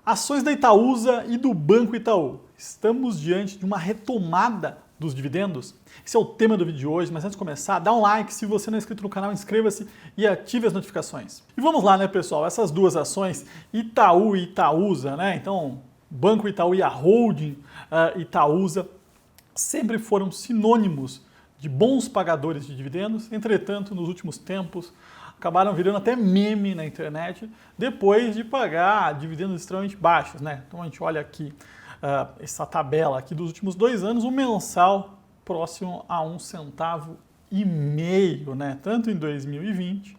Ações da Itaúsa e do Banco Itaú. Estamos diante de uma retomada dos dividendos? Esse é o tema do vídeo de hoje, mas antes de começar, dá um like, se você não é inscrito no canal, inscreva-se e ative as notificações. E vamos lá, né, pessoal? Essas duas ações, Itaú e Itaúsa, né? Então, Banco Itaú e a holding Itaúsa sempre foram sinônimos de bons pagadores de dividendos. Entretanto, nos últimos tempos, acabaram virando até meme na internet depois de pagar dividendos extremamente baixos, né? Então a gente olha aqui essa tabela aqui dos últimos 2 anos, o mensal próximo a 1,5 centavo, né? Tanto em 2020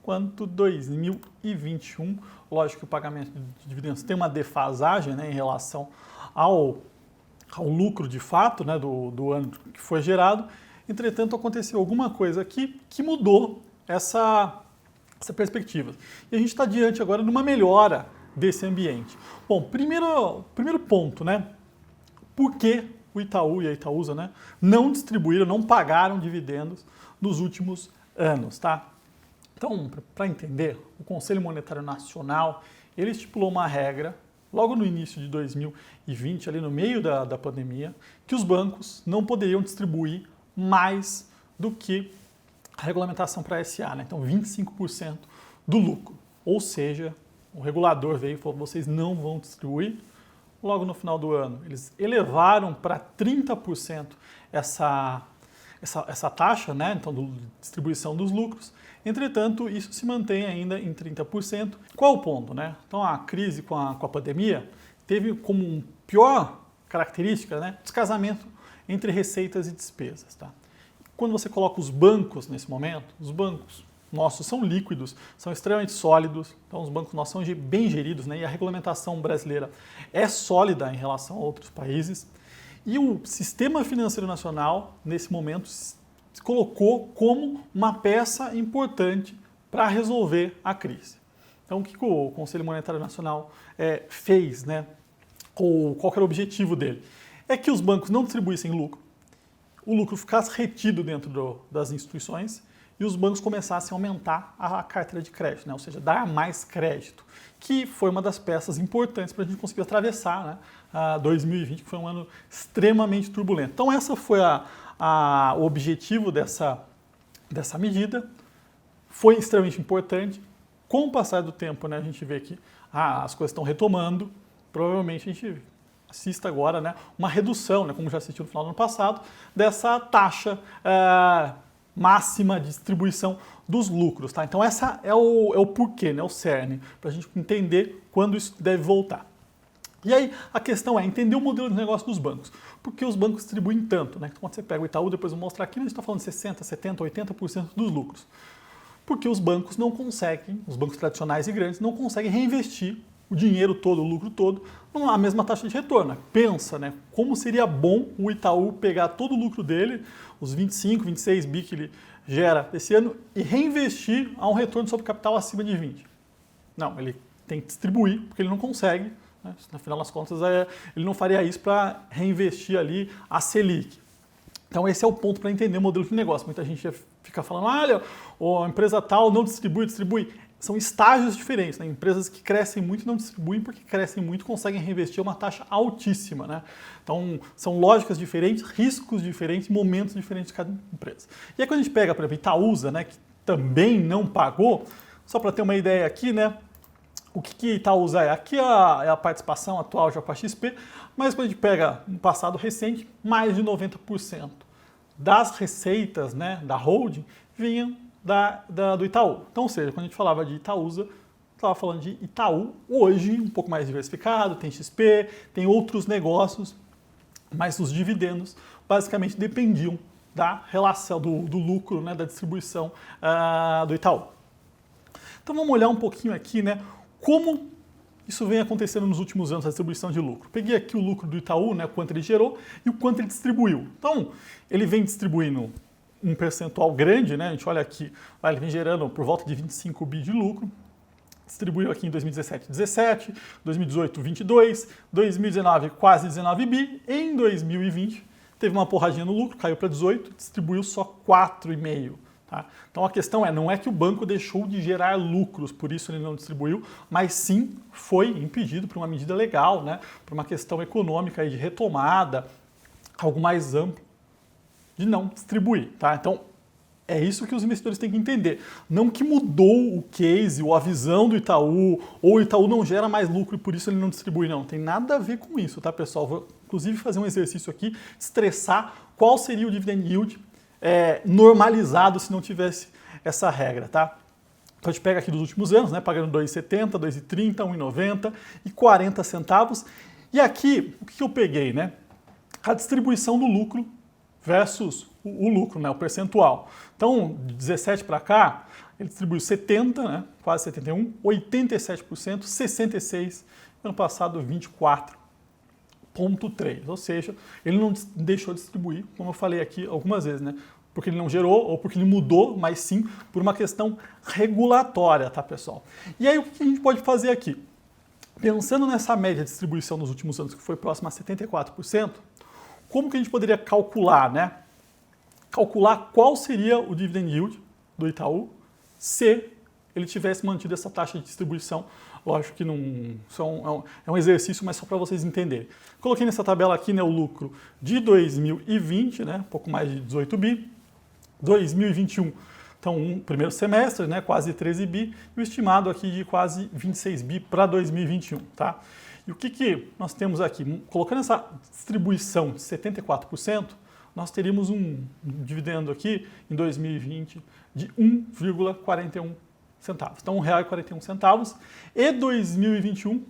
quanto 2021. Lógico que o pagamento de dividendos tem uma defasagem, né, em relação ao lucro de fato, né, do ano que foi gerado. Entretanto, aconteceu alguma coisa aqui que mudou essa perspectiva. E a gente está diante agora de uma melhora desse ambiente. Bom, primeiro ponto, né? Por que o Itaú e a Itaúsa, né, não distribuíram, não pagaram dividendos nos últimos anos, tá? Então, para entender, o Conselho Monetário Nacional, ele estipulou uma regra logo no início de 2020, ali no meio da pandemia, que os bancos não poderiam distribuir mais do que a regulamentação para a SA, né? Então 25% do lucro. Ou seja, o regulador veio e falou: vocês não vão distribuir. Logo no final do ano, eles elevaram para 30% essa taxa, né? Então, de distribuição dos lucros. Entretanto, isso se mantém ainda em 30%. Qual o ponto, né? Então, a crise com a pandemia teve como pior característica, né, descasamento entre receitas e despesas, tá? Quando você coloca os bancos nesse momento, os bancos nossos são líquidos, são extremamente sólidos, então os bancos nossos são bem geridos, né? E a regulamentação brasileira é sólida em relação a outros países. E o sistema financeiro nacional, nesse momento, se colocou como uma peça importante para resolver a crise. Então, o que o Conselho Monetário Nacional fez, né? Qual que era o objetivo dele? É que os bancos não distribuíssem lucro, o lucro ficasse retido dentro das instituições e os bancos começassem a aumentar a carteira de crédito, né? Ou seja, dar mais crédito, que foi uma das peças importantes para a gente conseguir atravessar, né, 2020, que foi um ano extremamente turbulento. Então, essa foi o objetivo dessa medida, foi extremamente importante. Com o passar do tempo, né, a gente vê que as coisas estão retomando, provavelmente a gente assista agora, né, uma redução, né, como já assistiu no final do ano passado, dessa taxa máxima de distribuição dos lucros, tá? Então essa é o porquê, né, o cerne, para a gente entender quando isso deve voltar. E aí a questão é entender o modelo de negócio dos bancos. Por que os bancos distribuem tanto, né? Então, quando você pega o Itaú, depois eu vou mostrar aqui, a gente está falando de 60%, 70%, 80% dos lucros. Porque os bancos não conseguem, os bancos tradicionais e grandes, não conseguem reinvestir o dinheiro todo, o lucro todo, numa mesma taxa de retorno. Pensa, né? Como seria bom o Itaú pegar todo o lucro dele, os 25, 26 bi que ele gera esse ano, e reinvestir a um retorno sobre capital acima de 20. Não, ele tem que distribuir, porque ele não consegue, né? No final das contas, ele não faria isso para reinvestir ali a Selic. Então esse é o ponto para entender o modelo de negócio. Muita gente fica falando: olha, a empresa tal não distribui. São estágios diferentes, né? Empresas que crescem muito não distribuem, porque crescem muito conseguem reinvestir uma taxa altíssima, né? Então, são lógicas diferentes, riscos diferentes, momentos diferentes de cada empresa. E aí quando a gente pega, por exemplo, Itaúsa, né, que também não pagou, só para ter uma ideia aqui, né, o que Itaúsa é? Aqui é a participação atual já com a XP, mas quando a gente pega um passado recente, mais de 90% das receitas, né, da holding vinham do Itaú. Então, ou seja, quando a gente falava de Itaúsa, estava falando de Itaú, hoje um pouco mais diversificado, tem XP, tem outros negócios, mas os dividendos basicamente dependiam da relação do lucro, né, da distribuição do Itaú. Então vamos olhar um pouquinho aqui, né, como isso vem acontecendo nos últimos anos, a distribuição de lucro. Peguei aqui o lucro do Itaú, né, o quanto ele gerou e o quanto ele distribuiu. Então, ele vem distribuindo um percentual grande, né? A gente olha aqui, ele vem gerando por volta de 25 bi de lucro, distribuiu aqui em 2017, 17, 2018, 22, 2019, quase 19 bi, em 2020 teve uma porradinha no lucro, caiu para 18, distribuiu só 4,5, Tá? Então a questão não é que o banco deixou de gerar lucros, por isso ele não distribuiu, mas sim foi impedido por uma medida legal, né? Por uma questão econômica aí de retomada, algo mais amplo, de não distribuir. Tá? Então é isso que os investidores têm que entender. Não que mudou o case ou a visão do Itaú, ou o Itaú não gera mais lucro e por isso ele não distribui, não. Tem nada a ver com isso, tá, pessoal? Vou inclusive fazer um exercício aqui, estressar qual seria o dividend yield normalizado se não tivesse essa regra, tá? Então a gente pega aqui dos últimos anos, né, pagando 2,70, 2,30, 1,90 e 40 centavos. E aqui, o que eu peguei, né? A distribuição do lucro versus o lucro, né, o percentual. Então, de 17 para cá, ele distribuiu 70, né, quase 71, 87%, 66%, ano passado 24,3%. Ou seja, ele não deixou de distribuir, como eu falei aqui algumas vezes, né? Porque ele não gerou ou porque ele mudou, mas sim por uma questão regulatória, tá, pessoal? E aí o que a gente pode fazer aqui? Pensando nessa média de distribuição nos últimos anos, que foi próxima a 74%, como que a gente poderia calcular, né? Calcular qual seria o dividend yield do Itaú se ele tivesse mantido essa taxa de distribuição. Lógico que não é um exercício, mas só para vocês entenderem. Coloquei nessa tabela aqui, né, o lucro de 2020, né, um pouco mais de 18 bi, 2021, então primeiro semestre, né, quase 13 bi, e o estimado aqui de quase 26 bi para 2021, tá? E o que nós temos aqui? Colocando essa distribuição de 74%, nós teríamos um dividendo aqui em 2020 de 1,41 centavos. Então, R$ 1,41. E 2021,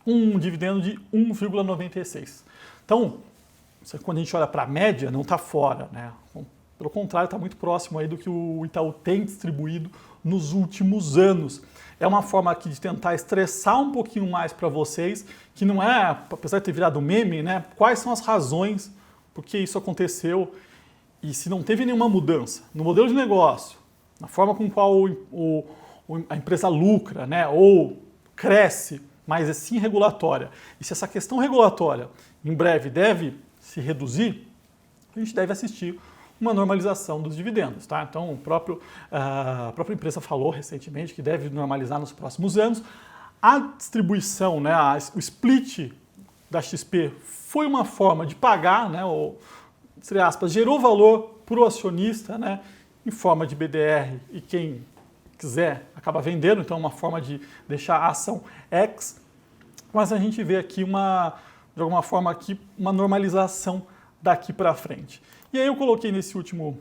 um dividendo de 1,96. Então, quando a gente olha para a média, não está fora, né? Pelo contrário, está muito próximo aí do que o Itaú tem distribuído nos últimos anos. É uma forma aqui de tentar estressar um pouquinho mais para vocês, que não é, apesar de ter virado meme, né? Quais são as razões por que isso aconteceu e se não teve nenhuma mudança no modelo de negócio, na forma com qual a empresa lucra, né? Ou cresce, mas é sim regulatória. E se essa questão regulatória em breve deve se reduzir, a gente deve assistir uma normalização dos dividendos, tá? Então, a própria empresa falou recentemente que deve normalizar nos próximos anos. A distribuição, né, o split da XP foi uma forma de pagar, né, ou, entre aspas, gerou valor para o acionista, né, em forma de BDR, e quem quiser acaba vendendo, então é uma forma de deixar a ação X, mas a gente vê aqui de alguma forma aqui uma normalização daqui para frente. E aí eu coloquei nessa última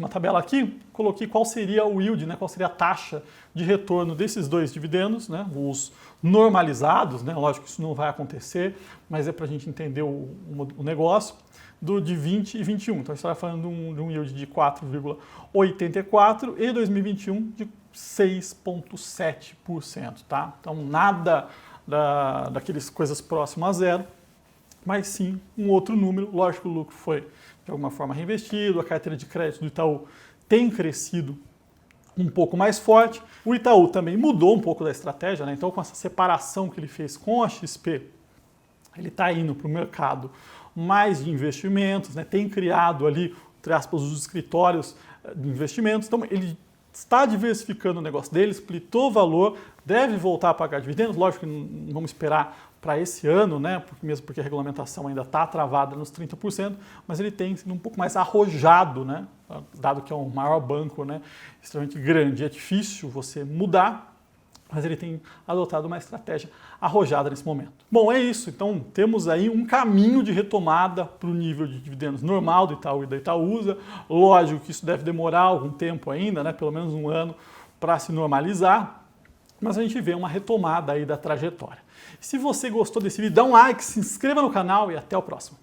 tabela aqui, coloquei qual seria o yield, né, qual seria a taxa de retorno desses dois dividendos, né, os normalizados, né, lógico que isso não vai acontecer, mas é para a gente entender o negócio, de 20 e 21. Então a gente está falando de um yield de 4,84 e 2021 de 6,7%. Tá? Então nada daqueles coisas próximas a zero, mas sim um outro número. Lógico que o lucro foi de alguma forma reinvestido, a carteira de crédito do Itaú tem crescido um pouco mais forte. O Itaú também mudou um pouco da estratégia, né? Então com essa separação que ele fez com a XP, ele está indo para o mercado mais de investimentos, né? Tem criado ali, entre aspas, os escritórios de investimentos. Então ele está diversificando o negócio dele, splitou o valor, deve voltar a pagar dividendos. Lógico que não vamos esperar para esse ano, né? Mesmo porque a regulamentação ainda está travada nos 30%, mas ele tem sido um pouco mais arrojado, né? Dado que é um maior banco, né? Extremamente grande. É difícil você mudar, mas ele tem adotado uma estratégia arrojada nesse momento. Bom, é isso. Então, temos aí um caminho de retomada para o nível de dividendos normal do Itaú e da Itaúsa. Lógico que isso deve demorar algum tempo ainda, né? Pelo menos um ano, para se normalizar, mas a gente vê uma retomada aí da trajetória. Se você gostou desse vídeo, dá um like, se inscreva no canal e até o próximo.